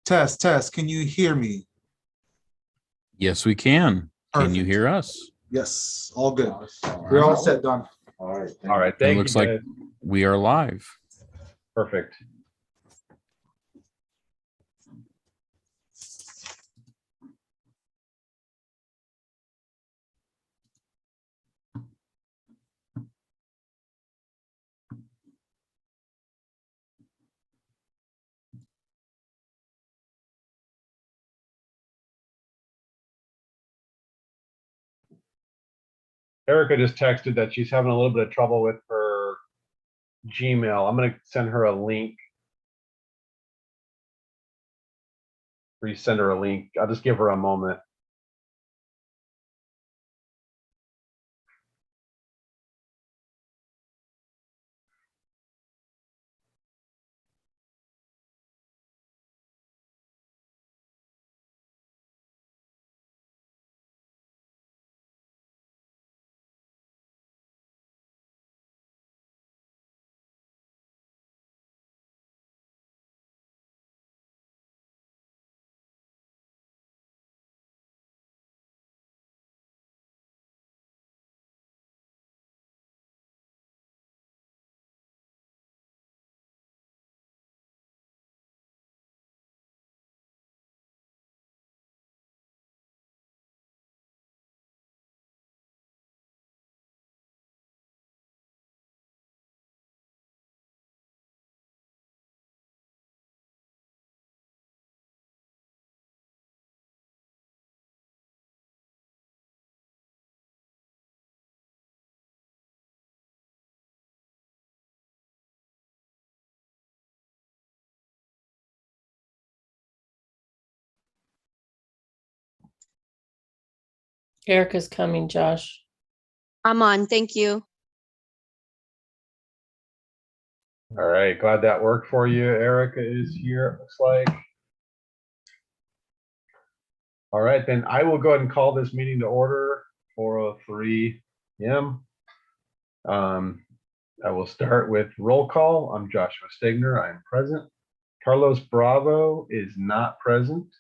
Test, test. Can you hear me? Yes, we can. Can you Perfect. hear us? Yes, all good. We're all set, Don. All right. It Thank looks you, like guys. we are live. Perfect. Erica just texted that she's having a little bit of trouble with her Gmail. I'm going to send her a link. Resend her a link. I'll just give her a moment. Erica's coming, Josh. I'm on. Thank you. All right. Glad that worked for you. Erica is here, it looks like. All right, then I will go ahead and call this meeting to order, 4:03 p.m. I will start with roll call. I'm Joshua Stegner. I'm present. Carlos Bravo is not present.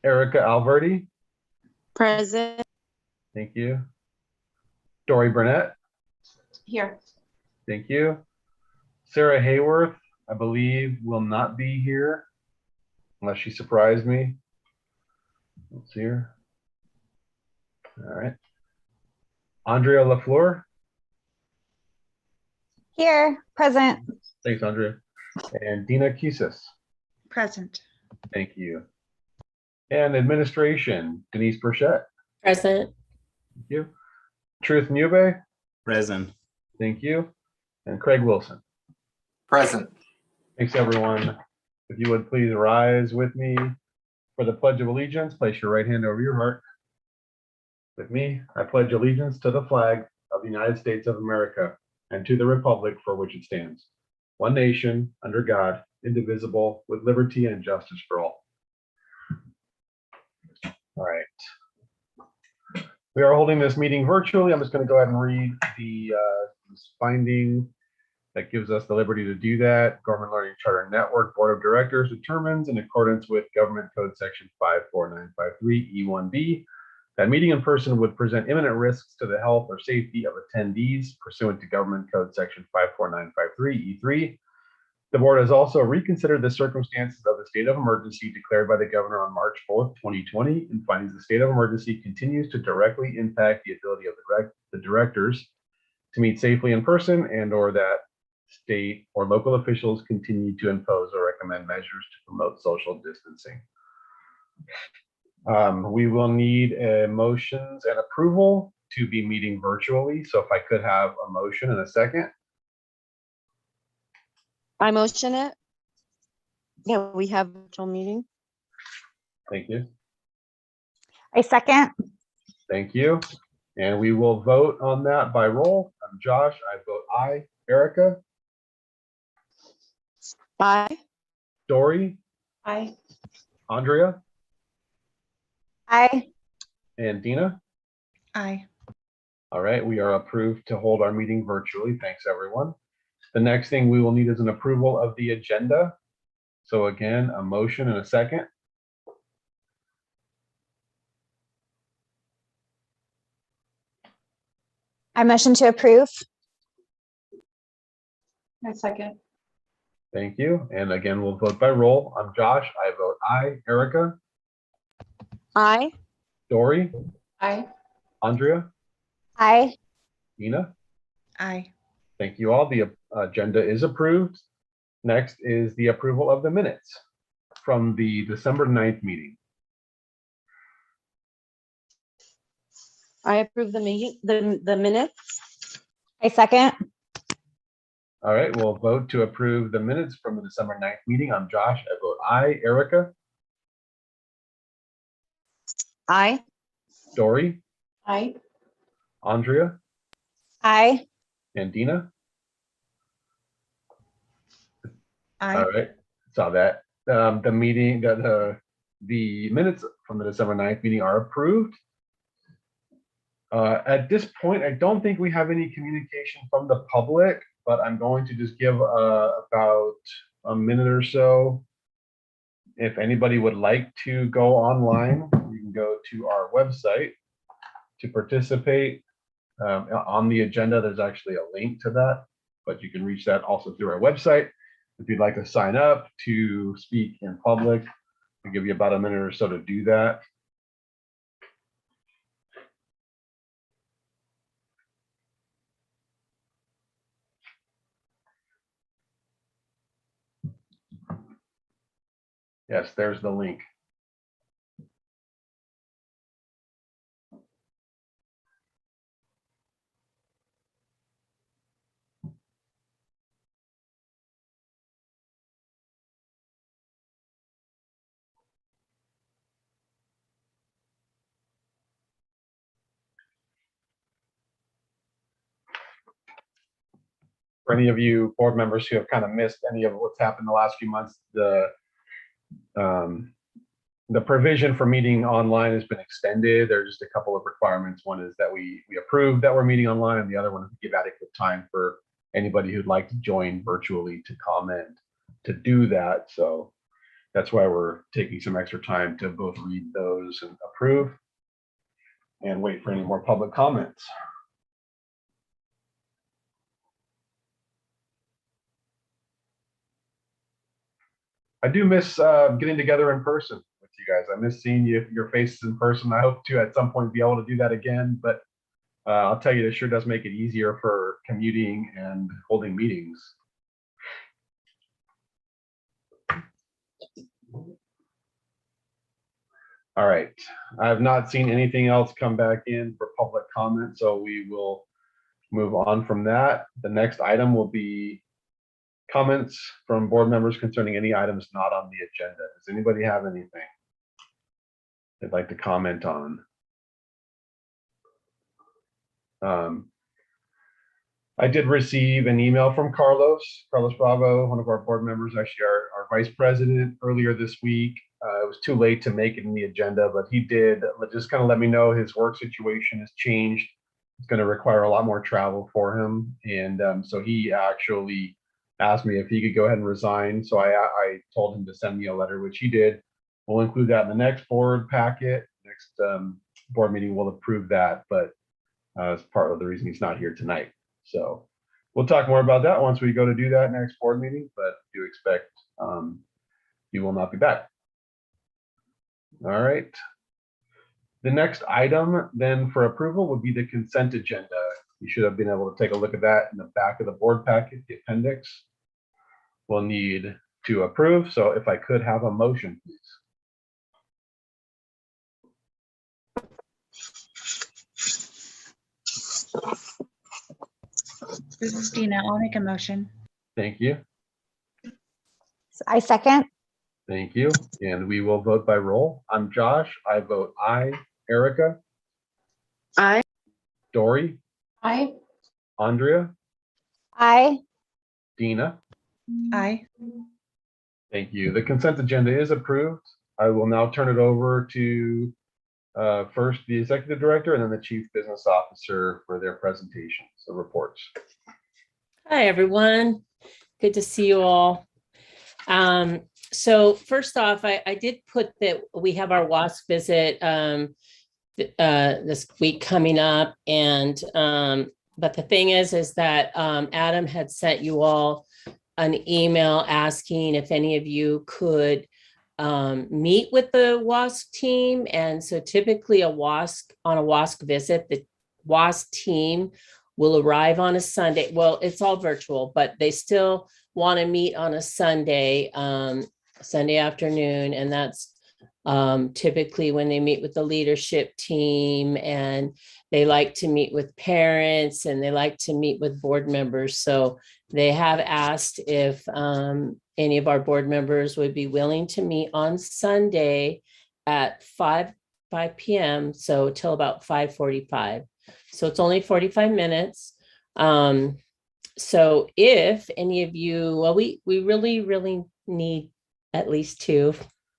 Erica Alverdi. Present. Thank you. Dory Burnett. Here. Thank you. Sarah Hayworth, I believe, will not be here unless she surprised me. Let's see her. All right. Andrea LaFleur. Here, present. Thanks, Andrea. And Dina Kisis. Present. Thank you. And administration, Denise Burchett. Present. Thank you. Truth Nube. Present. Thank you. And Craig Wilson. Present. Thanks, everyone. If you would please rise with me for the Pledge of Allegiance. Place your right hand over your heart. With me, I pledge allegiance to the flag of the United States of America and to the republic for which it stands, one nation, under God, indivisible, with liberty and justice for all. All right. We are holding this meeting virtually. I'm just going to go ahead and read the finding that gives us the liberty to do that. Government Learning Charter Network Board of Directors determines, in accordance with Government Code Section 54953 E1B, that meeting in person would present imminent risks to the health or safety of attendees pursuant to Government Code Section 54953 E3. The board has also reconsidered the circumstances of the state of emergency declared by the governor on March 4th, 2020, and finds the state of emergency continues to directly impact the ability of the directors to meet safely in person, and or that state or local officials continue to impose or recommend measures to promote social distancing. We will need motions and approval to be meeting virtually. So if I could have a motion and a second. I motion it. Yeah, we have a virtual meeting. Thank you. I second. Thank you. And we will vote on that by roll. I'm Josh. I vote aye. Erica. Aye. Dory. Aye. Andrea. Aye. And Dina. Aye. All right. We are approved to hold our meeting virtually. Thanks, everyone. The next thing we will need is an approval of the agenda. So again, a motion and a second. I motion to approve. I second. Thank you. And again, we'll vote by roll. I'm Josh. I vote aye. Erica, Aye. Dory, Aye. Andrea, Aye. Nina. Aye. Thank you all. The agenda is approved. Next is the approval of the minutes from the December 9th meeting. I approve the meeting, the minutes. I second. All right, we'll vote to approve the minutes from the December 9th meeting. I'm Josh. I vote aye. Erica, Aye. Dory, Aye. Andrea, Aye. and Dina. Aye. All right, saw that. The meeting, the minutes from the December 9th meeting are approved. At this point, I don't think we have any communication from the public, but I'm going to just give about a minute or so. If anybody would like to go online, you can go to our website to participate. On the agenda, there's actually a link to that, but you can reach that also through our website. If you'd like to sign up to speak in public, I'll give you about a minute or so to do that. Yes, there's the link. For any of you board members who have kind of missed any of what's happened the last few months, the provision for meeting online has been extended. There's just a couple of requirements. One is that we approve that we're meeting online, and the other one is to give adequate time for anybody who'd like to join virtually to comment to do that. So that's why we're taking some extra time to both read those and approve and wait for any more public comments. I do miss getting together in person with you guys. I miss seeing your faces in person. I hope to at some point be able to do that again, but I'll tell you, it sure does make it easier for commuting and holding meetings. All right, I have not seen anything else come back in for public comment, so we will move on from that. The next item will be comments from board members concerning any items not on the agenda. Does anybody have anything they'd like to comment on? I did receive an email from Carlos Bravo, one of our board members, actually our vice president, earlier this week. It was too late to make it in the agenda, but he did just kind of let me know his work situation has changed. It's going to require a lot more travel for him. And so he actually asked me if he could go ahead and resign. So I told him to send me a letter, which he did. We'll include that in the next board packet. Next board meeting will approve that, but as part of the reason he's not here tonight. So we'll talk more about that once we go to do that next board meeting, but do expect he will not be back. All right. The next item then for approval would be the consent agenda. You should have been able to take a look at that in the back of the board packet, the appendix. We'll need to approve. So if I could have a motion, please. This is Dina. I'll make a motion. Thank you. I second. Thank you. And we will vote by roll. I'm Josh. I vote aye. Erica, Aye. Dory, Aye. Andrea, Aye. Dina. Aye. Thank you. The consent agenda is approved. I will now turn it over to first the executive director and then the chief business officer for their presentations, the reports. Hi, everyone. Good to see you all. So first off, I did put that we have our WASP visit this week coming up, and but the thing is that Adam had sent you all an email asking if any of you could meet with the WASP team. And so typically on a WASP visit, the WASP team will arrive on a Sunday. Well, it's all virtual, but they still want to meet on a Sunday, Sunday afternoon. And that's typically when they meet with the leadership team, and they like to meet with parents, and they like to meet with board members. So they have asked if any of our board members would be willing to meet on Sunday at 5 p.m. So till about 5:45. So it's only 45 minutes. So if any of you, well, we really need at least two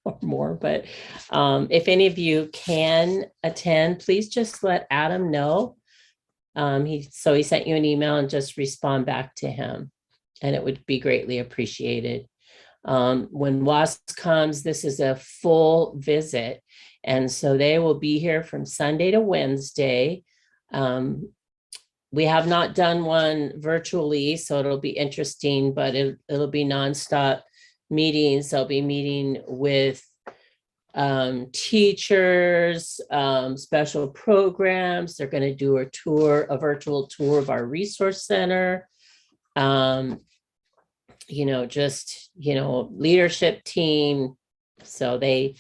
or more, but if any of you can attend, please just let Adam know. He sent you an email, and just respond back to him, and it would be greatly appreciated. When WASP comes, this is a full visit, and so they will be here from Sunday to Wednesday. We have not done one virtually, so it'll be interesting, but it'll be nonstop meetings. They'll be meeting with teachers, special programs. They're going to do a virtual tour of our resource center. Leadership team. So they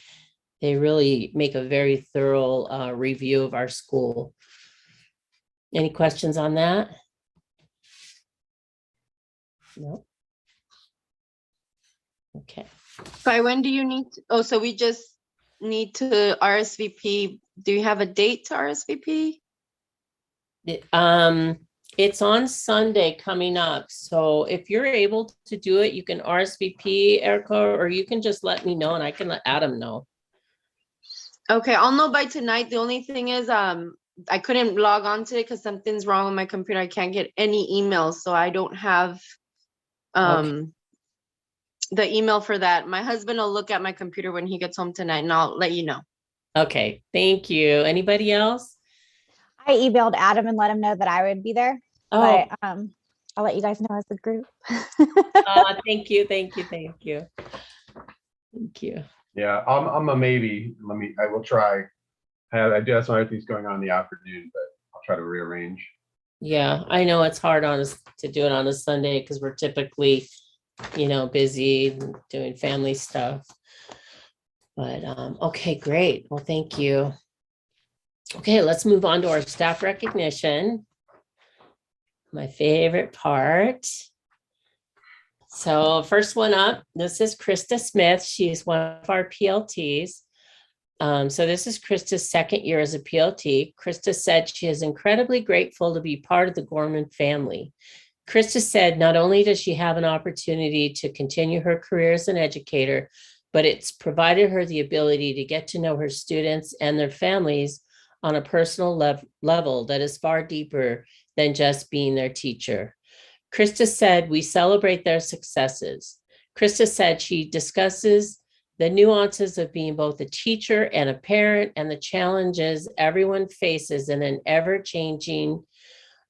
really make a very thorough review of our school. Any questions on that? No. Okay. By when do you need, so we just need to RSVP. Do you have a date to RSVP? It's on Sunday coming up. So if you're able to do it, you can RSVP, Erica, or you can just let me know and I can let Adam know. Okay, I'll know by tonight. The only thing is, I couldn't log on to it because something's wrong with my computer. I can't get any emails, so I don't have the email for that. My husband will look at my computer when he gets home tonight, and I'll let you know. Okay, thank you. Anybody else? I emailed Adam and let him know that I would be there. Oh, But I'll let you guys know as a group. thank you. Thank you. Yeah, I'm a maybe. I will try. I do have some other things going on in the afternoon, but I'll try to rearrange. Yeah, I know it's hard on us to do it on a Sunday because we're typically, busy doing family stuff. But okay, great. Well, thank you. Okay, let's move on to our staff recognition. My favorite part. So first one up, this is Krista Smith. She's one of our PLTs. So this is Krista's second year as a PLT. Krista said she is incredibly grateful to be part of the Gorman family. Krista said not only does she have an opportunity to continue her career as an educator, but it's provided her the ability to get to know her students and their families on a personal level that is far deeper than just being their teacher. Krista said we celebrate their successes. Krista said she discusses the nuances of being both a teacher and a parent and the challenges everyone faces in an ever-changing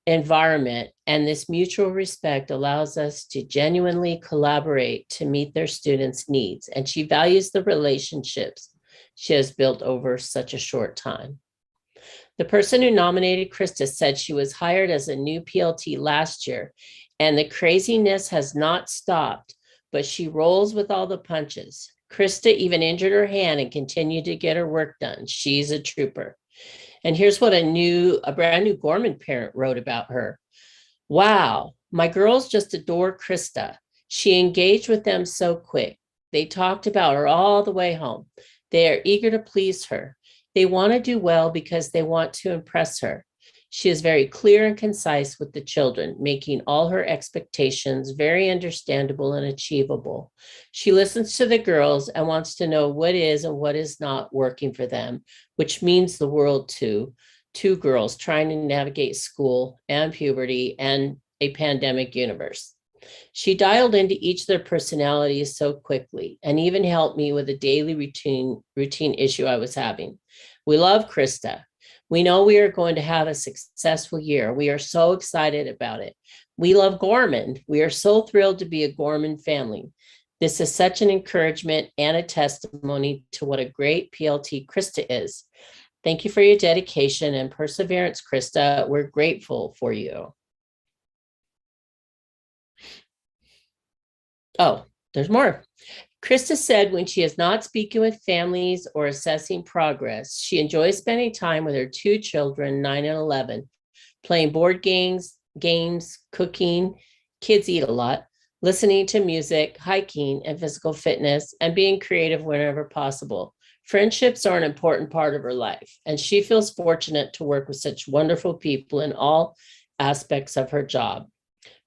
environment. And this mutual respect allows us to genuinely collaborate to meet their students' needs. And she values the relationships she has built over such a short time. The person who nominated Krista said she was hired as a new PLT last year, and the craziness has not stopped, but she rolls with all the punches. Krista even injured her hand and continued to get her work done. She's a trooper. And here's what a brand new Gorman parent wrote about her. Wow, my girls just adore Krista. She engaged with them so quick. They talked about her all the way home. They are eager to please her. They want to do well because they want to impress her. She is very clear and concise with the children, making all her expectations very understandable and achievable. She listens to the girls and wants to know what is and what is not working for them, which means the world to two girls trying to navigate school and puberty and a pandemic universe. She dialed into each of their personalities so quickly and even helped me with a daily routine issue I was having. We love Krista. We know we are going to have a successful year. We are so excited about it. We love Gorman. We are so thrilled to be a Gorman family. This is such an encouragement and a testimony to what a great PLT Krista is. Thank you for your dedication and perseverance, Krista. We're grateful for you. Oh, there's more. Krista said when she is not speaking with families or assessing progress, she enjoys spending time with her two children, 9 and 11, playing board games, cooking, kids eat a lot, listening to music, hiking, and physical fitness, and being creative whenever possible. Friendships are an important part of her life, and she feels fortunate to work with such wonderful people in all aspects of her job.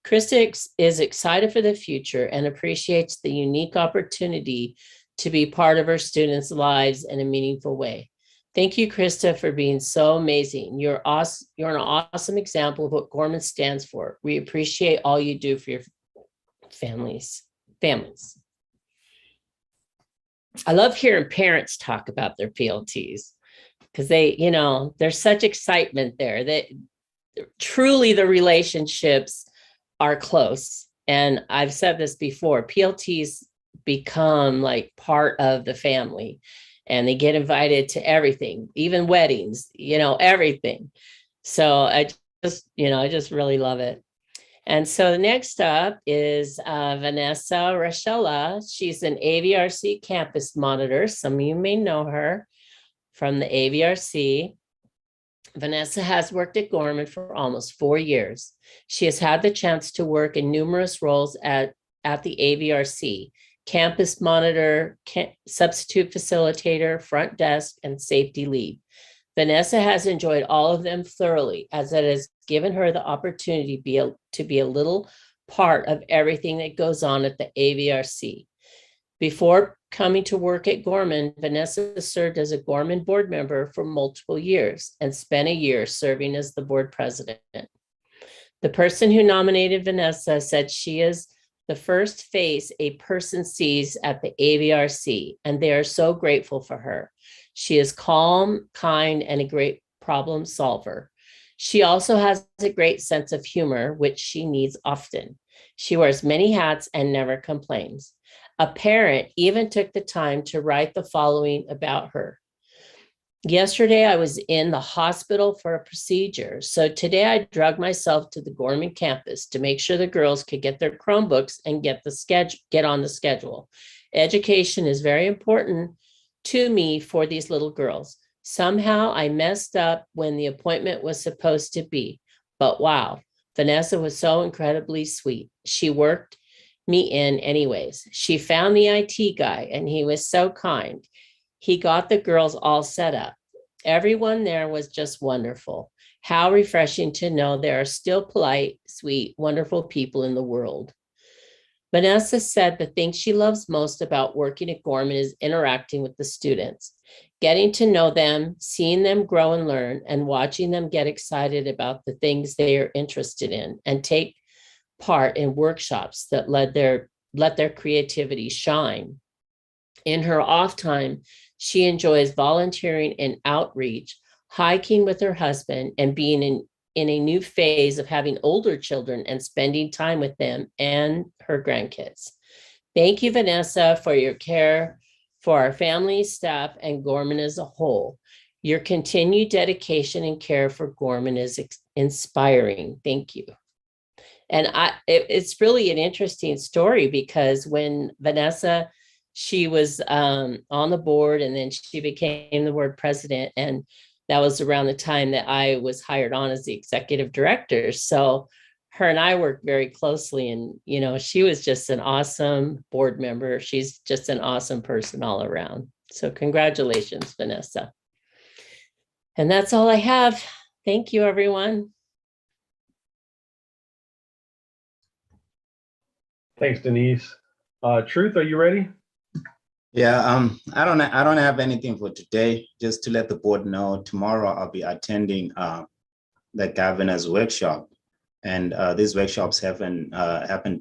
Krista is excited for the future and appreciates the unique opportunity to be part of her students' lives in a meaningful way. Thank you, Krista, for being so amazing. You're awesome. You're an awesome example of what Gorman stands for. We appreciate all you do for your families. I love hearing parents talk about their PLTs because there's such excitement there that truly the relationships are close. And I've said this before, PLTs become like part of the family and they get invited to everything, even weddings, everything. So I just really love it. And so the next up is Vanessa Rashela. She's an AVRC campus monitor. Some of you may know her from the AVRC. Vanessa has worked at Gorman for almost 4 years. She has had the chance to work in numerous roles at the AVRC, campus monitor, substitute facilitator, front desk, and safety lead. Vanessa has enjoyed all of them thoroughly, as it has given her the opportunity to be a little part of everything that goes on at the AVRC. Before coming to work at Gorman, Vanessa served as a Gorman board member for multiple years and spent a year serving as the board president. The person who nominated Vanessa said she is the first face a person sees at the AVRC, and they are so grateful for her. She is calm, kind, and a great problem solver. She also has a great sense of humor, which she needs often. She wears many hats and never complains. A parent even took the time to write the following about her. Yesterday, I was in the hospital for a procedure. So today I dragged myself to the Gorman campus to make sure the girls could get their Chromebooks and get on the schedule. Education is very important to me for these little girls. Somehow I messed up when the appointment was supposed to be, but wow, Vanessa was so incredibly sweet. She worked me in anyways. She found the IT guy and he was so kind. He got the girls all set up. Everyone there was just wonderful. How refreshing to know there are still polite, sweet, wonderful people in the world. Vanessa said the thing she loves most about working at Gorman is interacting with the students, getting to know them, seeing them grow and learn, and watching them get excited about the things they are interested in and take part in workshops that let their creativity shine. In her off time, she enjoys volunteering and outreach, hiking with her husband, and being in a new phase of having older children and spending time with them and her grandkids. Thank you, Vanessa, for your care for our family, staff, and Gorman as a whole. Your continued dedication and care for Gorman is inspiring. Thank you. And it's really an interesting story because when Vanessa, she was on the board and then she became the board president. And that was around the time that I was hired on as the executive director. So her and I worked very closely and, she was just an awesome board member. She's just an awesome person all around. So congratulations, Vanessa. And that's all I have. Thank you, everyone. Thanks, Denise. Truth, are you ready? Yeah, I don't have anything for today. Just to let the board know, tomorrow I'll be attending the governor's workshop And these workshops happen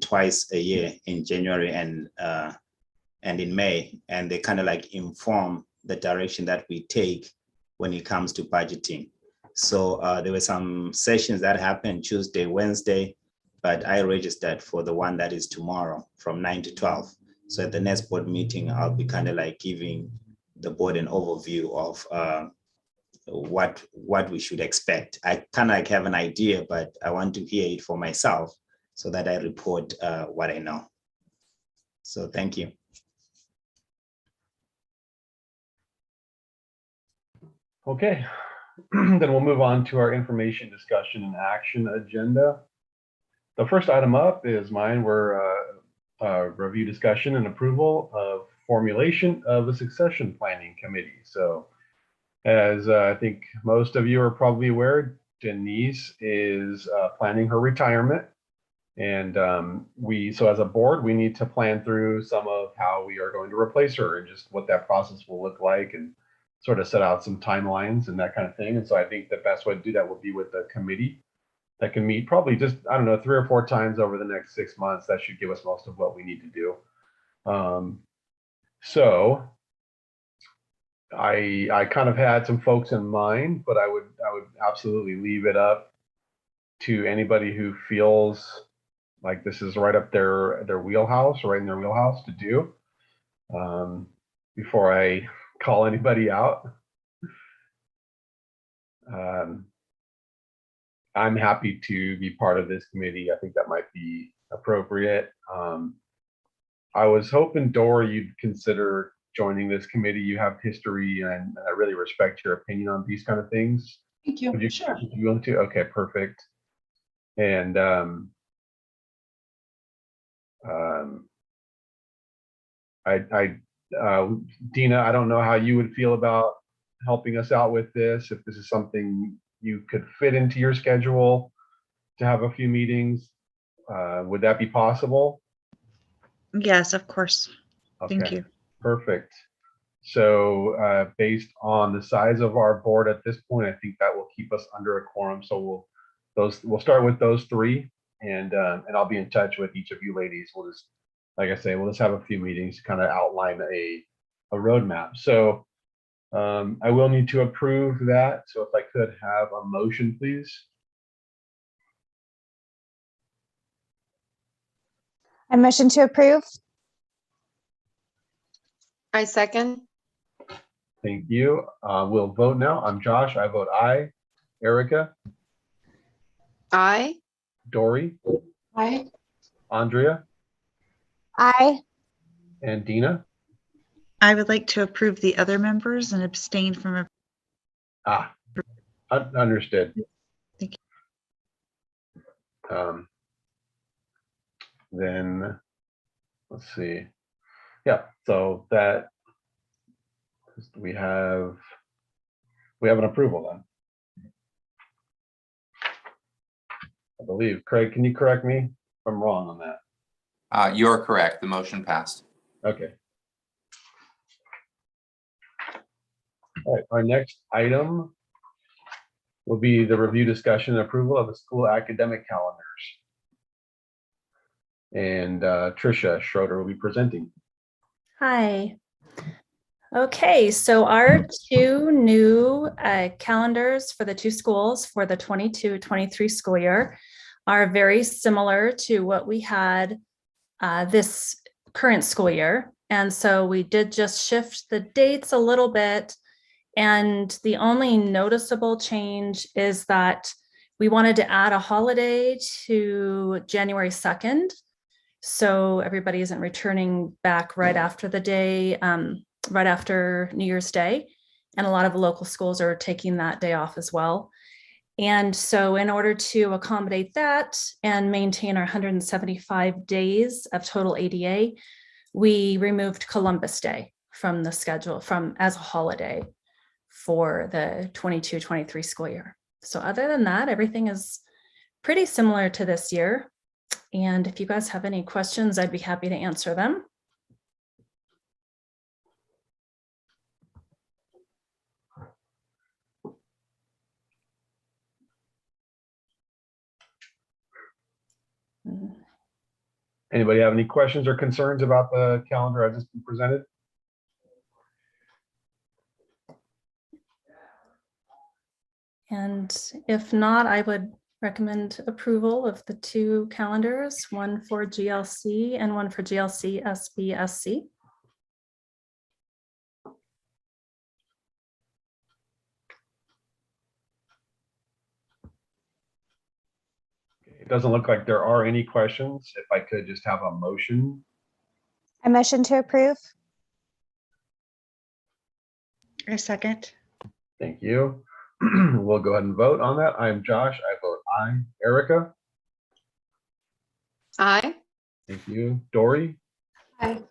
twice a year, in January and in May, and they kind of like inform the direction that we take when it comes to budgeting. So there were some sessions that happened Tuesday, Wednesday, but I registered for the one that is tomorrow from 9 to 12. So at the next board meeting, I'll be kind of like giving the board an overview of what we should expect. I kind of like have an idea, but I want to hear it for myself so that I report what I know. So thank you. Okay, then we'll move on to our information discussion and action agenda. The first item up is mine. We're review, discussion, and approval of formulation of a succession planning committee. So as I think most of you are probably aware, Denise is planning her retirement. And so as a board, we need to plan through some of how we are going to replace her and just what that process will look like, and sort of set out some timelines and that kind of thing. And so I think the best way to do that will be with a committee that can meet probably just, I don't know, 3 or 4 times over the next 6 months. That should give us most of what we need to do. So I kind of had some folks in mind, but I would absolutely leave it up to anybody who feels like this is right up their wheelhouse, right in their wheelhouse to do, before I call anybody out. I'm happy to be part of this committee. I think that might be appropriate. I was hoping, Dora, you'd consider joining this committee. You have history, and I really respect your opinion on these kind of things. Thank you. Would you, Sure. would you want to? Okay, perfect. And Dina, I don't know how you would feel about helping us out with this. If this is something you could fit into your schedule to have a few meetings, would that be possible? Yes, of course. Thank Okay, you. perfect. So based on the size of our board at this point, I think that will keep us under a quorum. So we'll start with those 3, and I'll be in touch with each of you ladies. We'll just, like I say, we'll just have a few meetings to kind of outline a roadmap. So I will need to approve that. So if I could have a motion, please. I motion to approve. I second. Thank you. We'll vote now. I'm Josh. I vote aye. Erica, Aye. Dory, Aye. Andrea, Aye. and Dina. I would like to approve the other members and abstain from. Understood. Thank you. Then let's see. Yeah, so that we have an approval then. I believe. Craig, can you correct me if I'm wrong on that? You're correct. The motion passed. Okay. All right, our next item will be the review, discussion, and approval of the school academic calendars. And Tricia Schroeder will be presenting. Hi. Okay, so our 2 new calendars for the 2 schools for the 22-23 school year are very similar to what we had this current school year. And so we did just shift the dates a little bit. And the only noticeable change is that we wanted to add a holiday to January 2nd. So everybody isn't returning back right after the day, right after New Year's Day. And a lot of local schools are taking that day off as well. And so in order to accommodate that and maintain our 175 days of total ADA, we removed Columbus Day from the schedule as a holiday for the 22-23 school year. So other than that, everything is pretty similar to this year. And if you guys have any questions, I'd be happy to answer them. Anybody have any questions or concerns about the calendar as it's been presented? And if not, I would recommend approval of the two calendars, one for GLC and one for GLC SBSC. It doesn't look like there are any questions. If I could just have a motion. I motion to approve. A second. Thank you. We'll go ahead and vote on that. I'm Josh. I vote aye. Erica? Aye. Thank you. Dory? Aye.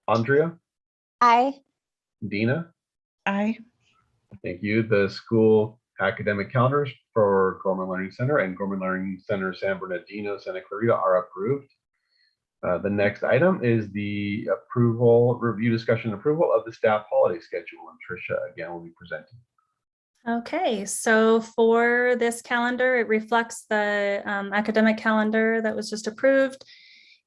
Andrea? Aye. Dina? Aye. Thank you. The school academic calendars for Gorman Learning Center and Gorman Learning Center San Bernardino, Santa Clarita are approved. The next item is the review, discussion, approval of the staff holiday schedule. And Tricia, again, will be presenting. Okay, so for this calendar, it reflects the academic calendar that was just approved.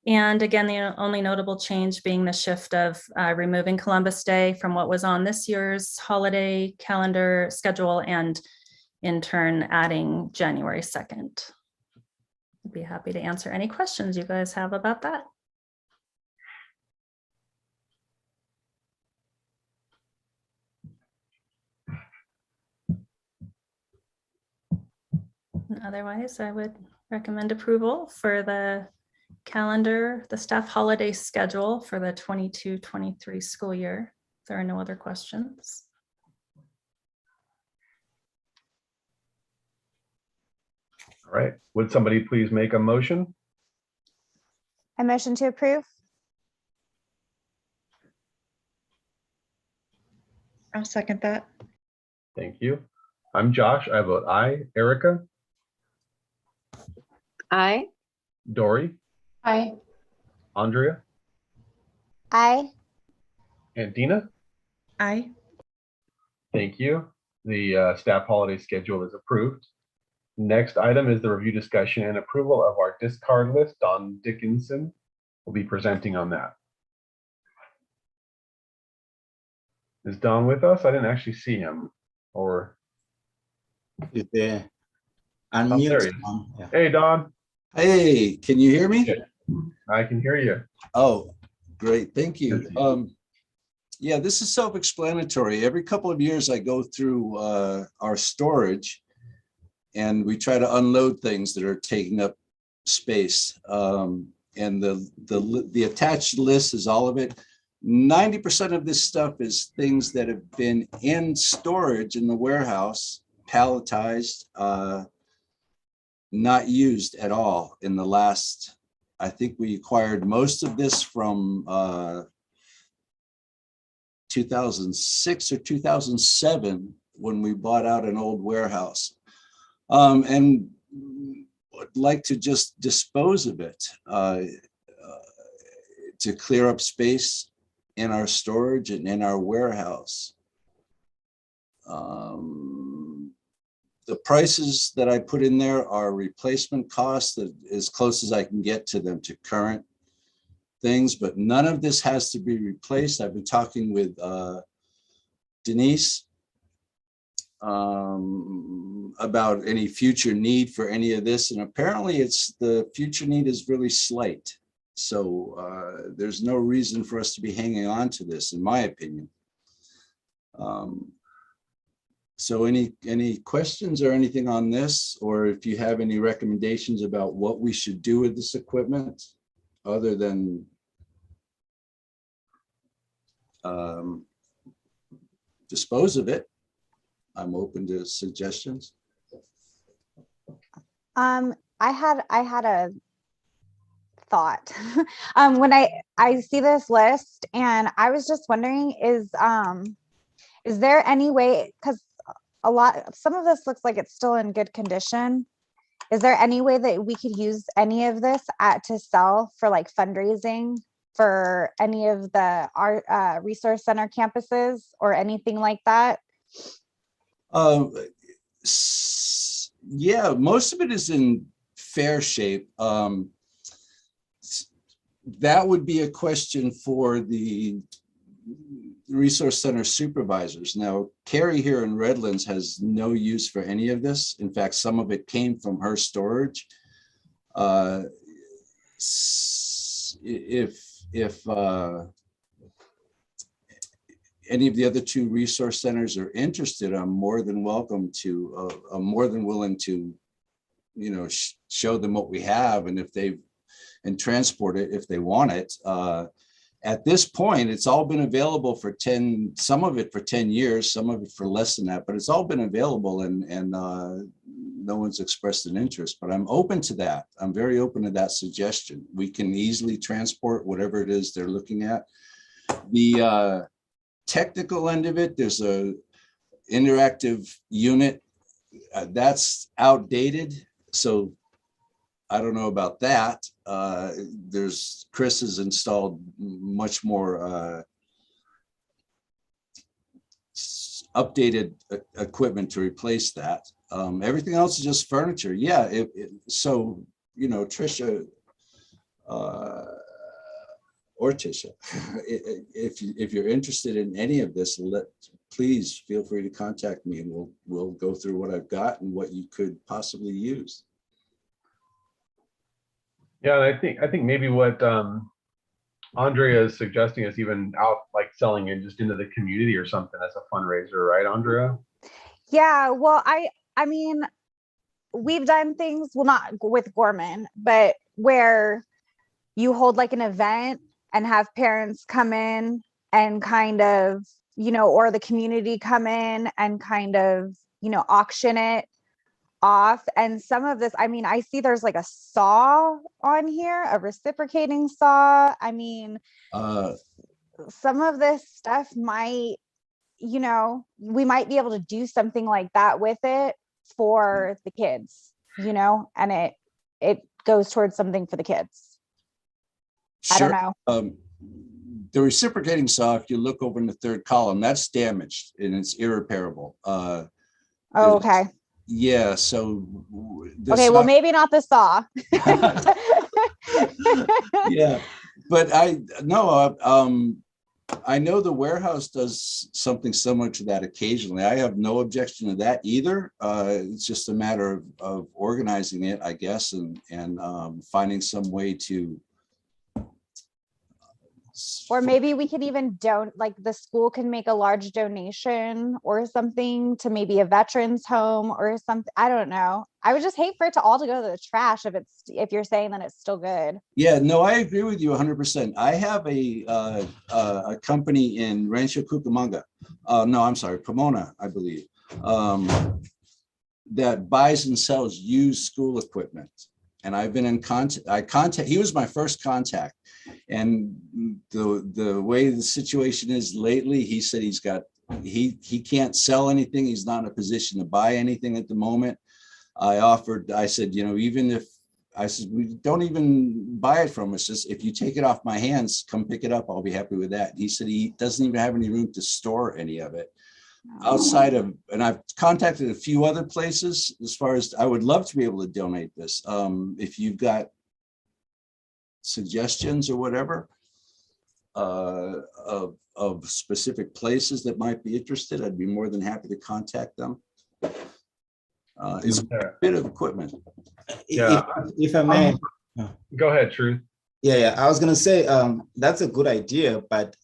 And again, the only notable change being the shift of removing Columbus Day from what was on this year's holiday calendar schedule, and in turn adding January 2nd. I'd be happy to answer any questions you guys have about that. Otherwise, I would recommend approval for the calendar, the staff holiday schedule for the 22-23 school year. If there are no other questions. All right. Would somebody please make a motion? I motion to approve. I'll second that. Thank you. I'm Josh. I vote aye. Erica? Aye. Dory? Aye. Andrea? Aye. And Dina? Aye. Thank you. The staff holiday schedule is approved. Next item is the review, discussion, and approval of our discard list. Don Dickinson will be presenting on that. Is Don with us? I didn't actually see him. Or Is there? there Unmute. he is. Yeah. Hey, Don. Hey, can you hear me? I can hear you. Oh, great. Thank you. Good to Yeah, this is self-explanatory. Every couple of years I go through our storage and we try to unload things that are taking up space. And the attached list is all of it. 90% of this stuff is things that have been in storage in the warehouse, palletized, not used at all in the last, I think we acquired most of this from 2006 or 2007 when we bought out an old warehouse. And would like to just dispose of it to clear up space in our storage and in our warehouse. The prices that I put in there are replacement costs, that as close as I can get to them to current things, but none of this has to be replaced. I've been talking with Denise about any future need for any of this, and apparently the future need is really slight. So there's no reason for us to be hanging on to this, in my opinion. So any questions or anything on this, or if you have any recommendations about what we should do with this equipment other than dispose of it, I'm open to suggestions. I had a thought. When I see this list, and I was just wondering, is there any way, because some of this looks like it's still in good condition. Is there any way that we could use any of this to sell for like fundraising for any of the resource center campuses or anything like that? Yeah, most of it is in fair shape. that would be a question for the resource center supervisors. Now, Carrie here in Redlands has no use for any of this. In fact, some of it came from her storage. If any of the other two resource centers are interested, I'm more than welcome to, I'm more than willing to, you know, show them what we have, and if they, and transport it if they want it. At this point, it's all been available for 10, some of it for 10 years, some of it for less than that, but it's all been available, and no one's expressed an interest, but I'm open to that. I'm very open to that suggestion. We can easily transport whatever it is they're looking at. The technical end of it, there's a interactive unit that's outdated, so I don't know about that. There's Chris has installed much more updated equipment to replace that. Everything else is just furniture. Yeah, so, you know, Tricia or Tisha, if you're interested in any of this, please feel free to contact me, and we'll go through what I've got and what you could possibly use. Yeah, and I think maybe what Andrea is suggesting is even out like selling it just into the community or something as a fundraiser, right, Andrea? Yeah, well, I mean, we've done things, well, not with Gorman, but where you hold like an event and have parents come in and kind of, you know, or the community come in and kind of, you know, auction it off. And some of this, I mean, I see there's like a saw on here, a reciprocating saw. I mean, some of this stuff might, you know, we might be able to do something like that with it for the kids, you know, and it goes towards something for the kids. Sure. I don't know. The reciprocating saw, if you look over in the third column, that's damaged and it's irreparable. Oh, okay. Yeah, so. Okay, well, maybe not the saw. Yeah, but I know the warehouse does something similar to that occasionally. I have no objection to that either. It's just a matter of organizing it, I guess, and finding some way to. Or maybe we could even like the school can make a large donation or something to maybe a veterans home or something. I don't know. I would just hate for it to all to go to the trash if you're saying that it's still good. Yeah, no, I agree with you 100%. I have a company in Rancho Cucamonga. No, I'm sorry, Pomona, I believe, that buys and sells used school equipment. And I've been in contact. He was my first contact. And the way the situation is lately, he said he can't sell anything. He's not in a position to buy anything at the moment. I said, you know, we don't even buy it from us. Just if you take it off my hands, come pick it up. I'll be happy with that. He said he doesn't even have any room to store any of it. Outside of, and I've contacted a few other places as far as I would love to be able to donate this. If you've got suggestions or whatever of specific places that might be interested, I'd be more than happy to contact them. It's a bit of equipment. Yeah. If I may. Go ahead, Truth. Yeah, I was going to say that's a good idea, but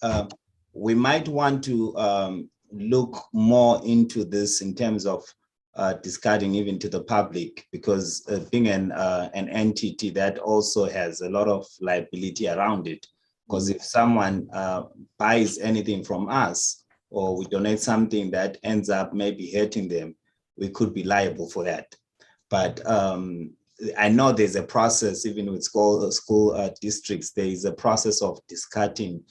we might want to look more into this in terms of discarding even to the public, because being an entity that also has a lot of liability around it. Because if someone buys anything from us, or we donate something that ends up maybe hurting them, we could be liable for that. But I know there's a process, even with school districts, there is a process of discarding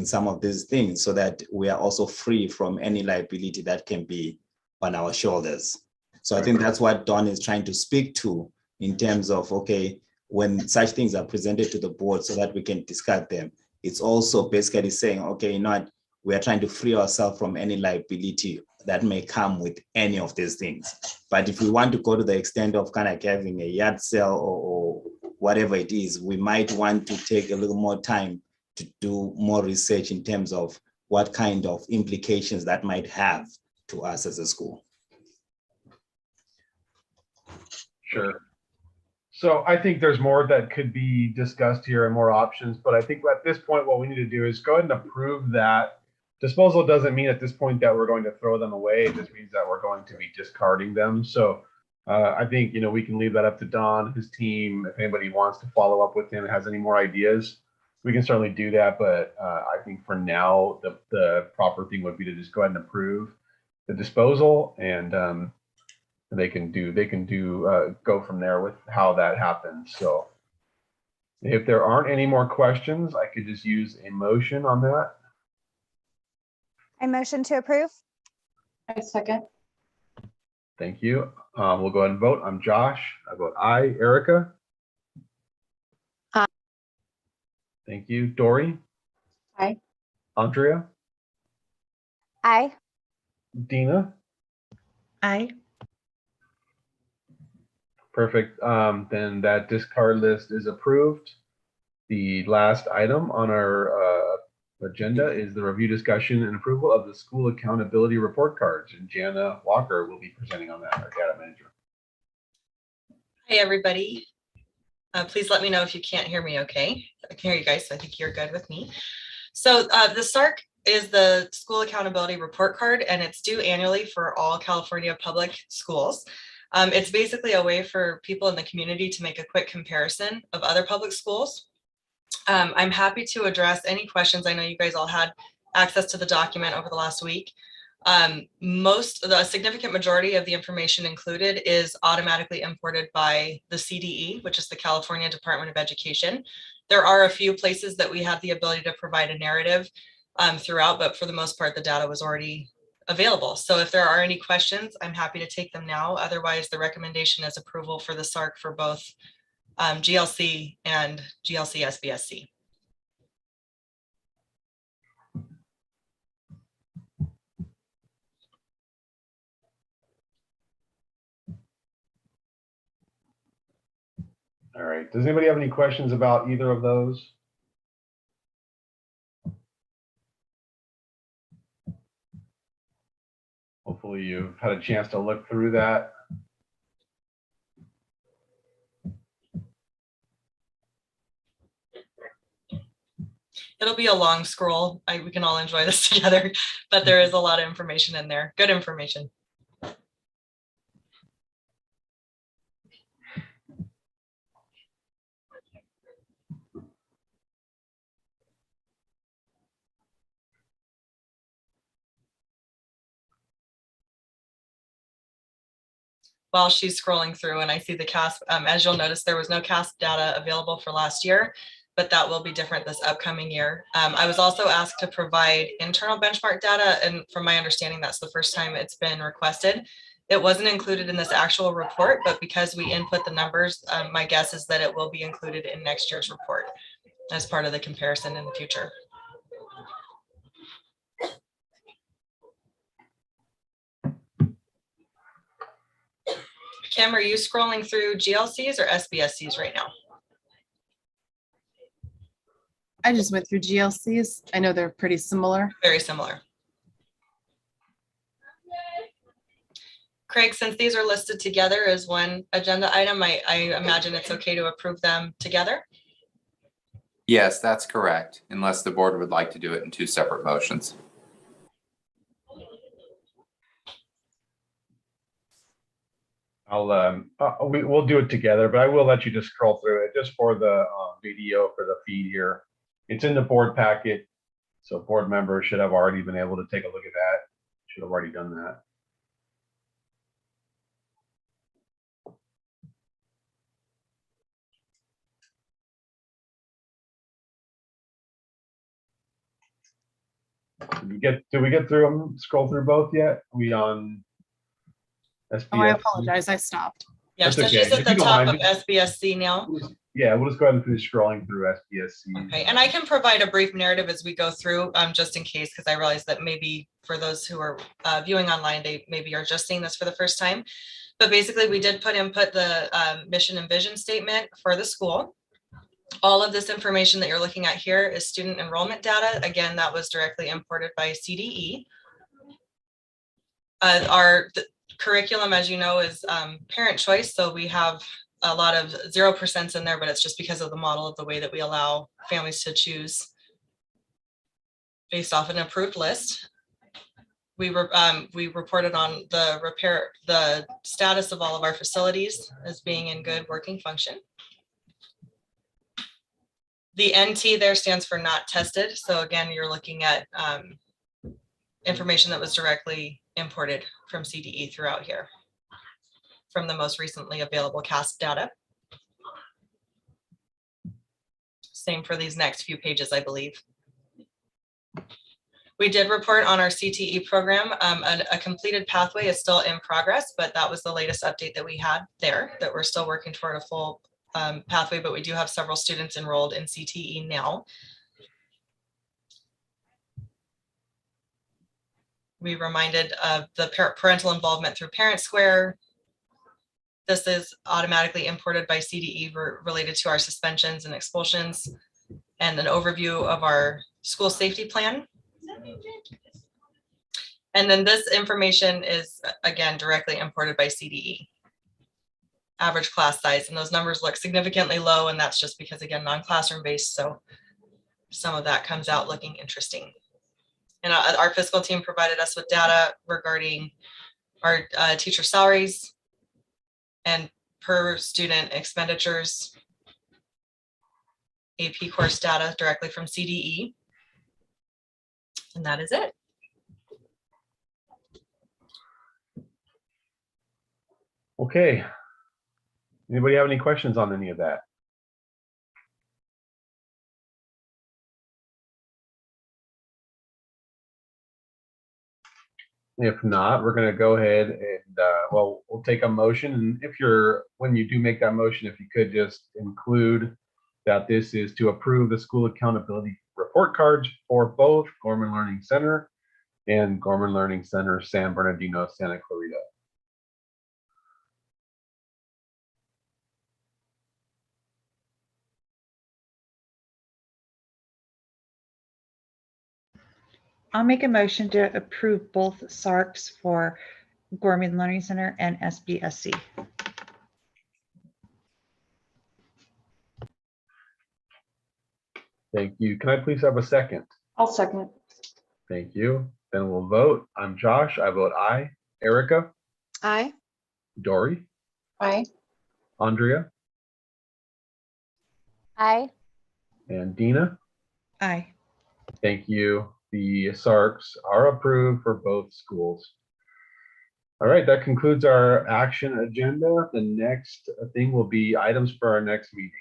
some of these things so that we are also free from any liability that can be on our shoulders. So I think that's what Don is trying to speak to in terms of, okay, when such things are presented to the board so that we can discard them, it's also basically saying, okay, you know what, we are trying to free ourselves from any liability that may come with any of these things. But if we want to go to the extent of kind of having a yard sale or whatever it is, we might want to take a little more time to do more research in terms of what kind of implications that might have to us as a school. Sure. So I think there's more that could be discussed here and more options, but I think at this point, what we need to do is go ahead and approve that. Disposal doesn't mean at this point that we're going to throw them away. It just means that we're going to be discarding them. So I think, we can leave that up to Don, his team. If anybody wants to follow up with him, has any more ideas, we can certainly do that. But I think for now, the proper thing would be to just go ahead and approve the disposal, and they can go from there with how that happens. So if there aren't any more questions, I could just use a motion on that. I motion to approve. I second. Thank you. We'll go ahead and vote. I'm Josh. I vote aye. Erica? Aye. Thank you. Dory? Aye. Andrea? Aye. Dina? Aye. Perfect. Then that discard list is approved. The last item on our agenda is the review, discussion, and approval of the school accountability report cards. And Jana Walker will be presenting on that, our data manager. Hey, everybody. Please let me know if you can't hear me okay. I can hear you guys, so I think you're good with me. So the SARC is the school accountability report card, and it's due annually for all California public schools. It's basically a way for people in the community to make a quick comparison of other public schools. I'm happy to address any questions. I know you guys all had access to the document over the last week. The significant majority of the information included is automatically imported by the CDE, which is the California Department of Education. There are a few places that we have the ability to provide a narrative throughout, but for the most part, the data was already available. So if there are any questions, I'm happy to take them now. Otherwise, the recommendation is approval for the SARC for both GLC and GLC SBSC. All right. Does anybody have any questions about either of those? Hopefully you've had a chance to look through that. It'll be a long scroll. We can all enjoy this together, but there is a lot of information in there. Good information. While she's scrolling through, and I see the CASP, as you'll notice, there was no CASP data available for last year, but that will be different this upcoming year. I was also asked to provide internal benchmark data, and from my understanding, that's the first time it's been requested. It wasn't included in this actual report, but because we input the numbers, my guess is that it will be included in next year's report as part of the comparison in the future. Kim, are you scrolling through GLCs or SBSCs right now? I just went through GLCs. I know they're pretty similar. Very similar. Craig, since these are listed together as one agenda item, I imagine it's okay to approve them together? Yes, that's correct, unless the board would like to do it in two separate motions. We'll do it together, but I will let you just scroll through it just for the video for the feed here. It's in the board packet, so board members should have already been able to take a look at that. Should have already done that. Did we get through them? Scroll through both yet? We on SBS? Oh, I apologize. I stopped. Yeah, so she's at the top of SBSC now. Yeah, we'll just go ahead and finish scrolling through SBSC. Okay, and I can provide a brief narrative as we go through, just in case, because I realize that maybe for those who are viewing online, they maybe are just seeing this for the first time. But basically, we did input the mission and vision statement for the school. All of this information that you're looking at here is student enrollment data. Again, that was directly imported by CDE. Our curriculum, as you know, is parent choice. So we have a lot of 0% in there, but it's just because of the model of the way that we allow families to choose based off an approved list. We reported on the status of all of our facilities as being in good working function. The NT there stands for not tested. So again, you're looking at information that was directly imported from CDE throughout here from the most recently available CASP data. Same for these next few pages, I believe. We did report on our CTE program. A completed pathway is still in progress, but that was the latest update that we had there, that we're still working toward a full pathway, but we do have several students enrolled in CTE now. We reminded of the parental involvement through Parent Square. This is automatically imported by CDE related to our suspensions and expulsions, and an overview of our school safety plan. And then this information is, again, directly imported by CDE. Average class size, and those numbers look significantly low, and that's just because, again, non-classroom based, so some of that comes out looking interesting. And our fiscal team provided us with data regarding our teacher salaries and per student expenditures, AP course data directly from CDE. And that is it. Okay. Anybody have any questions on any of that? If not, we're going to go ahead and, well, we'll take a motion. And if when you do make that motion, if you could just include that this is to approve the school accountability report cards for both Gorman Learning Center and Gorman Learning Center, San Bernardino, Santa Clarita. I'll make a motion to approve both SARCs for Gorman Learning Center and SBSC. Thank you. Can I please have a second? I'll second. Thank you. Then we'll vote. I'm Josh. I vote aye. Erica? Aye. Dory? Aye. Andrea? Aye. And Dina? Aye. Thank you. The SARCs are approved for both schools. All right, that concludes our action agenda. The next thing will be items for our next meeting.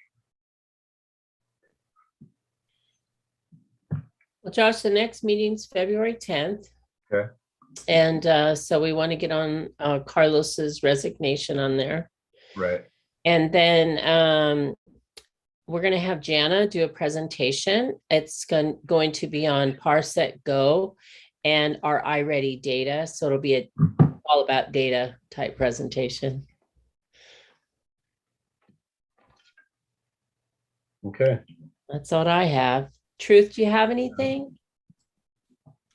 Well, Josh, the next meeting's February 10th. Okay. And so we want to get on Carlos's resignation on there. Right. And then we're going to have Jana do a presentation. It's going to be on Parset Go and our iReady data. So it'll be all about data type presentation. Okay. That's all I have. Truth, do you have anything?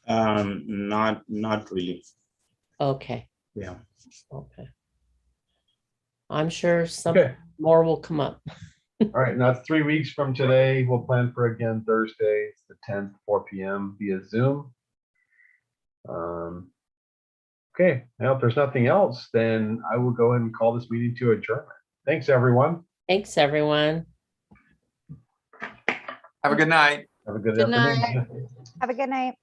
Not really. Okay. Yeah. Okay. I'm sure some Okay. more will come up. All right, now 3 weeks from today, we'll plan for again Thursday, the 10th, 4 p.m. via Zoom. Okay, now if there's nothing else, then I will go ahead and call this meeting to adjournment. Thanks, everyone. Thanks, everyone. Have a good night. Have a good Good night. afternoon. Have a good night.